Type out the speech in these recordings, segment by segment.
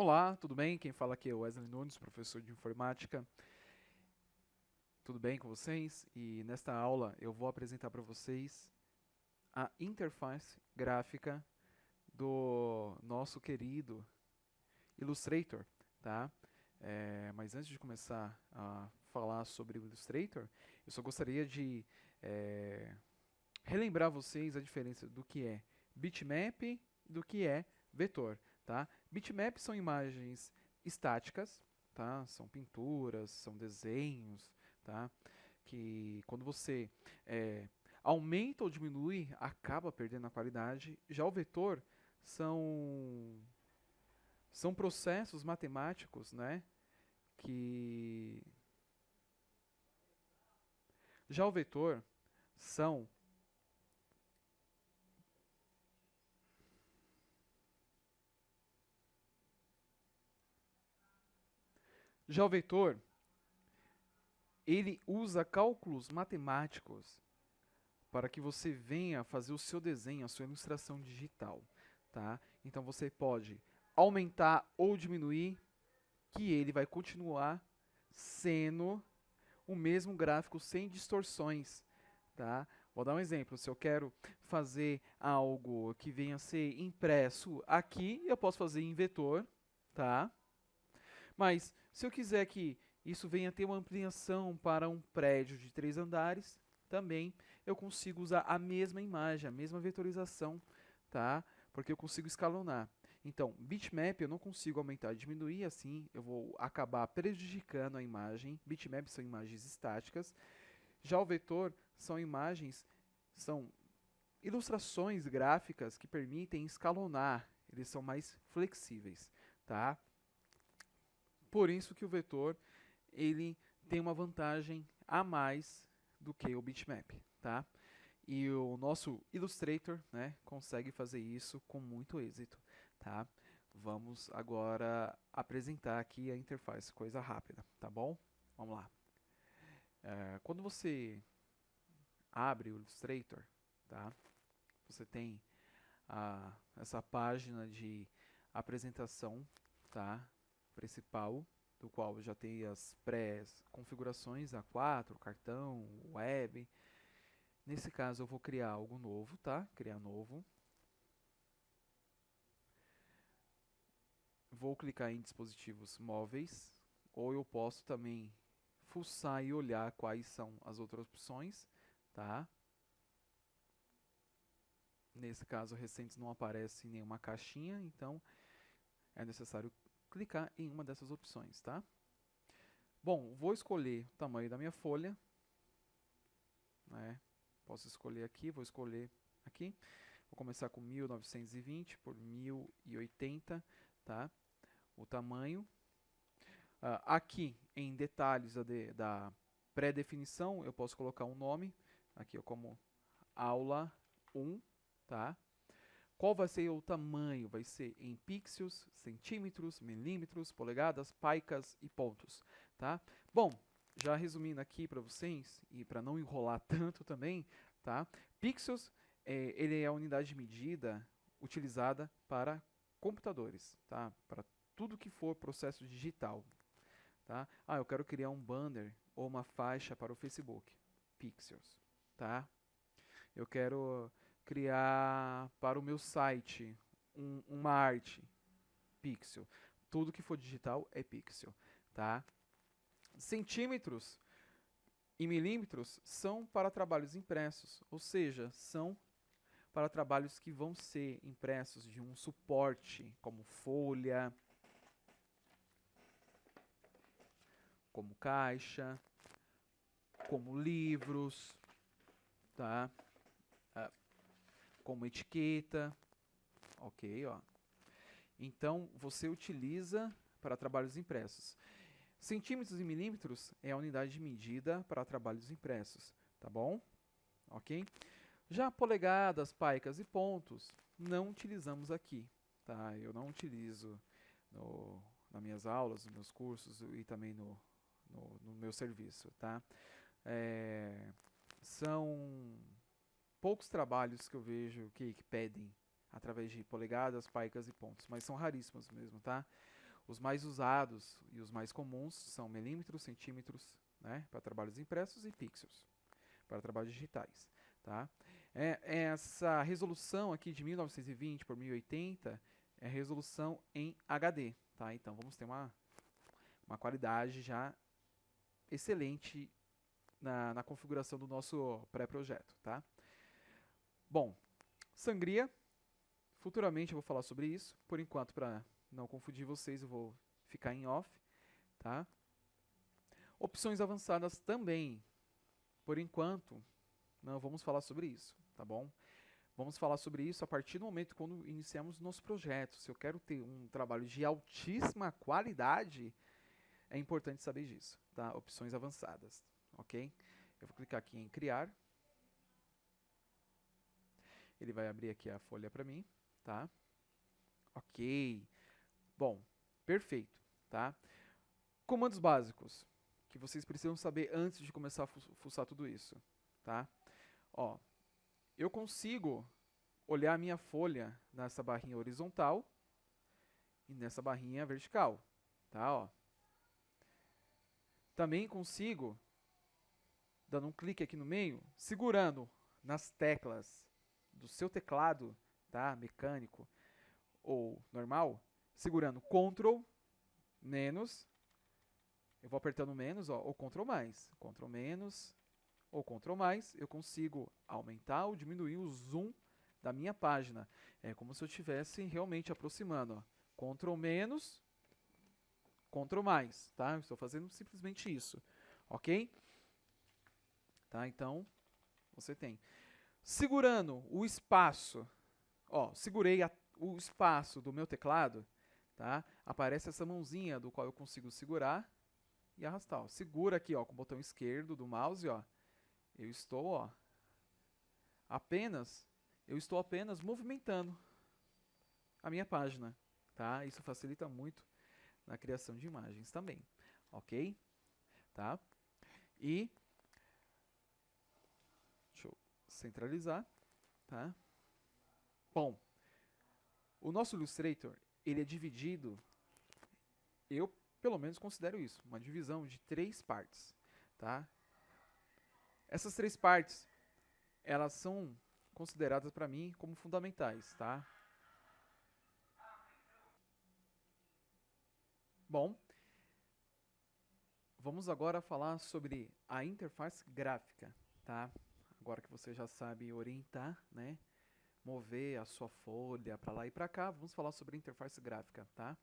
Olá, tudo bem? Quem fala aqui é o Wesley Nunes, professor de informática. Tudo bem com vocês? E nesta aula eu vou apresentar para vocês a interface gráfica do nosso querido Illustrator, tá? Mas antes de começar a falar sobre o Illustrator, eu só gostaria de é, relembrar vocês a diferença do que é bitmap e do que é vetor, tá? Bitmap são imagens estáticas, tá? São pinturas, são desenhos, tá? Que quando você aumenta ou diminui, acaba perdendo a qualidade. Já o vetor são são processos matemáticos, né? Que já o vetor são já o vetor ele usa cálculos matemáticos para que você venha fazer o seu desenho, a sua ilustração digital, tá? Então você pode aumentar ou diminuir, que ele vai continuar sendo o mesmo gráfico sem distorções, tá? Vou dar um exemplo. Se eu quero fazer algo que venha a ser impresso aqui, eu posso fazer em vetor, tá? Mas se eu quiser que isso venha a ter uma ampliação para um prédio de 3 andares, também eu consigo usar a mesma imagem, a mesma vetorização, tá? Porque eu consigo escalonar. Então, bitmap eu não consigo aumentar e diminuir, assim eu vou acabar prejudicando a imagem. Bitmaps são imagens estáticas. Já o vetor são imagens, são ilustrações gráficas que permitem escalonar. Eles são mais flexíveis, tá? Por isso que o vetor ele tem uma vantagem a mais do que o bitmap, tá? E o nosso Illustrator, né, consegue fazer isso com muito êxito, tá? Vamos agora apresentar aqui a interface, coisa rápida, tá bom? Vamos lá. Quando você abre o Illustrator, tá? Você tem essa página de apresentação, tá? Principal, do qual já tem as pré-configurações A4, cartão, web. Nesse caso eu vou criar algo novo, tá? Criar novo. Vou clicar em dispositivos móveis, ou eu posso também fuçar e olhar quais são as outras opções, tá? Nesse caso, recentes não aparece nenhuma caixinha, então é necessário clicar em uma dessas opções, tá? Bom, vou escolher o tamanho da minha folha, né? Posso escolher aqui, vou escolher aqui. Vou começar com 1920 por 1080, tá? O tamanho. Aqui em detalhes da pré-definição, eu posso colocar um nome, aqui ó, como aula 1, tá? Qual vai ser o tamanho? Vai ser em pixels, centímetros, milímetros, polegadas, paicas e pontos, tá? Bom, já resumindo aqui para vocês e para não enrolar tanto também, tá? Pixels, ele é a unidade de medida utilizada para computadores, tá? Para tudo que for processo digital, tá? Eu quero criar um banner ou uma faixa para o Facebook, pixels, tá? Eu quero criar para o meu site uma arte, pixel. Tudo que for digital é pixel, tá? Centímetros e milímetros são para trabalhos impressos, ou seja, são para trabalhos que vão ser impressos de um suporte, como folha, como caixa, como livros, tá? Como etiqueta, ok, ó. Então você utiliza para trabalhos impressos. Centímetros e milímetros é a unidade de medida para trabalhos impressos, tá bom? Ok? Já polegadas, paicas e pontos, não utilizamos aqui, tá? Eu não utilizo nas minhas aulas, nos meus cursos e também no meu serviço, tá? São poucos trabalhos que eu vejo que pedem através de polegadas, paicas e pontos, mas são raríssimos mesmo, tá? Os mais usados e os mais comuns são milímetros, centímetros, né, para trabalhos impressos e pixels para trabalhos digitais. Tá? Essa resolução aqui de 1920 por 1080 é resolução em HD. Tá? Então vamos ter uma qualidade já excelente na configuração do nosso pré-projeto. Tá? Bom, sangria. Futuramente eu vou falar sobre isso. Por enquanto, para não confundir vocês, eu vou ficar em off. Tá? Opções avançadas também. Por enquanto, não vamos falar sobre isso, tá bom? Vamos falar sobre isso a partir do momento quando iniciamos o nosso projeto. Se eu quero ter um trabalho de altíssima qualidade, é importante saber disso, tá? Opções avançadas, ok? Eu vou clicar aqui em criar. Ele vai abrir aqui a folha para mim, tá? Ok. Bom, perfeito, tá? Comandos básicos que vocês precisam saber antes de começar a fuçar tudo isso, tá? Ó, eu consigo olhar a minha folha nessa barrinha horizontal e nessa barrinha vertical, tá? Ó. Também consigo, dando um clique aqui no meio, segurando nas teclas do seu teclado, tá? Mecânico ou normal, segurando Ctrl, menos, eu vou apertando menos, ó, ou Ctrl mais, Ctrl menos, ou Ctrl mais, eu consigo aumentar ou diminuir o zoom da minha página. É como se eu estivesse realmente aproximando. Ó. Ctrl menos, Ctrl mais, tá? Eu estou fazendo simplesmente isso, ok? Tá? Então, você tem. Segurando o espaço, ó, segurei o espaço do meu teclado, tá? Aparece essa mãozinha do qual eu consigo segurar e arrastar. Ó. Segura aqui, ó, com o botão esquerdo do mouse, ó. Eu estou apenas movimentando a minha página, tá? Isso facilita muito na criação de imagens também, ok? Tá? E deixa eu centralizar, tá? Bom, o nosso Illustrator, ele é dividido, eu pelo menos considero isso, uma divisão de 3 partes, tá? Essas 3 partes, elas são consideradas para mim como fundamentais, tá? Bom, vamos agora falar sobre a interface gráfica, tá? Agora que você já sabe orientar, né? Mover a sua folha para lá e para cá, vamos falar sobre a interface gráfica, tá?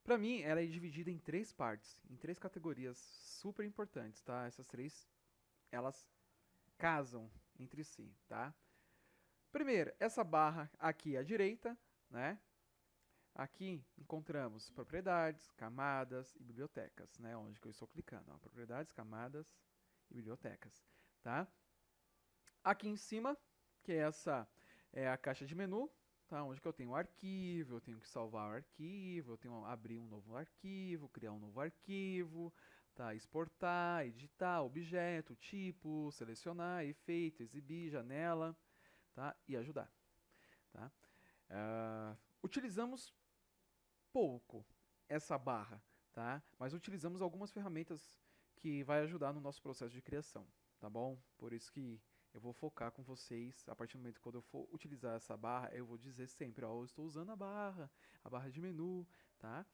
Para mim, ela é dividida em 3 partes, em 3 categorias super importantes, tá? Essas 3, elas casam entre si, tá? Primeiro, essa barra aqui à direita, né? Aqui encontramos propriedades, camadas e bibliotecas, né? Onde que eu estou clicando, ó, propriedades, camadas e bibliotecas, tá? Aqui em cima, que é essa é a caixa de menu, tá? Onde que eu tenho o arquivo, eu tenho que salvar o arquivo, eu tenho que abrir um novo arquivo, criar um novo arquivo, tá? Exportar, editar, objeto, tipo, selecionar, efeito, exibir, janela, tá? E ajudar, tá? Utilizamos pouco essa barra, tá? Mas utilizamos algumas ferramentas que vai ajudar no nosso processo de criação, tá bom? Por isso que eu vou focar com vocês, a partir do momento que quando eu for utilizar essa barra, eu vou dizer sempre, ó, eu estou usando a barra de menu, tá?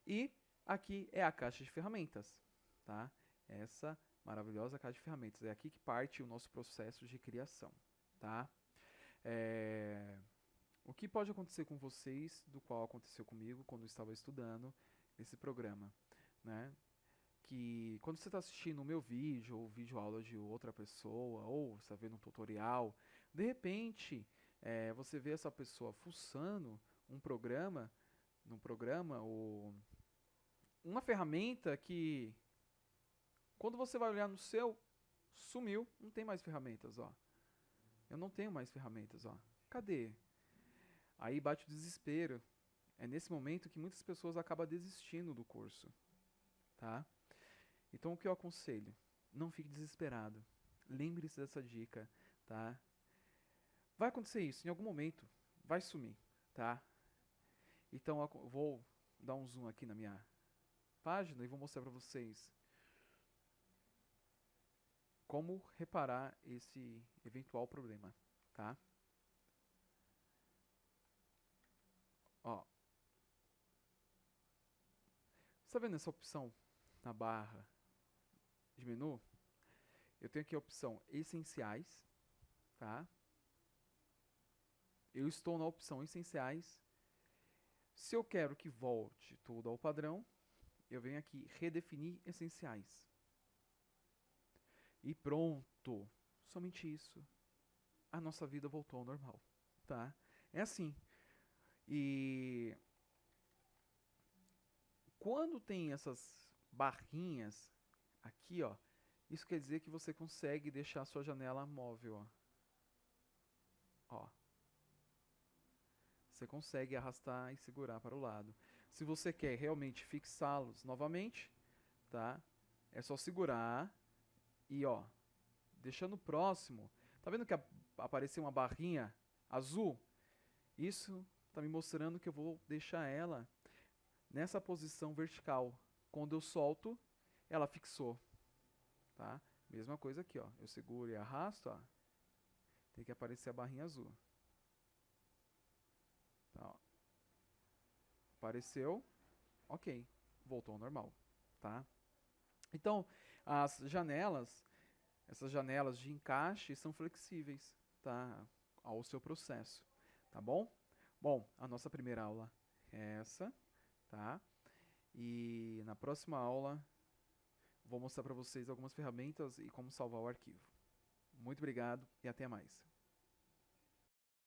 E aqui é a caixa de ferramentas, tá? Essa maravilhosa caixa de ferramentas, é aqui que parte o nosso processo de criação, tá? O que pode acontecer com vocês, do qual aconteceu comigo quando eu estava estudando esse programa, né? Que quando você está assistindo o meu vídeo ou vídeo aula de outra pessoa, ou você está vendo um tutorial, de repente você vê essa pessoa fuçando num programa ou uma ferramenta que quando você vai olhar no seu, sumiu, não tem mais ferramentas, ó. Eu não tenho mais ferramentas, ó. Cadê? Aí bate o desespero. É nesse momento que muitas pessoas acabam desistindo do curso, tá? Então o que eu aconselho? Não fique desesperado. Lembre-se dessa dica, tá? Vai acontecer isso, em algum momento vai sumir, tá? Então eu vou dar um zoom aqui na minha página e vou mostrar para vocês como reparar esse eventual problema, tá? Ó, você tá vendo essa opção na barra de menu? Eu tenho aqui a opção essenciais, tá? Eu estou na opção essenciais. Se eu quero que volte tudo ao padrão, eu venho aqui redefinir essenciais. E pronto, somente isso. A nossa vida voltou ao normal, tá? É assim. E quando tem essas barrinhas aqui, ó, isso quer dizer que você consegue deixar a sua janela móvel, ó. Você consegue arrastar e segurar para o lado. Se você quer realmente fixá-los novamente, tá? É só segurar e, ó, deixando próximo. Tá vendo que apareceu uma barrinha azul? Isso tá me mostrando que eu vou deixar ela nessa posição vertical. Quando eu solto, ela fixou, tá? Mesma coisa aqui, ó. Eu seguro e arrasto, ó. Tem que aparecer a barrinha azul. Tá, ó. Apareceu, ok, voltou ao normal, tá? Então, as janelas, essas janelas de encaixe são flexíveis, tá? Ao seu processo, tá bom? Bom, a nossa primeira aula é essa, tá? E na próxima aula vou mostrar para vocês algumas ferramentas e como salvar o arquivo. Muito obrigado e até mais.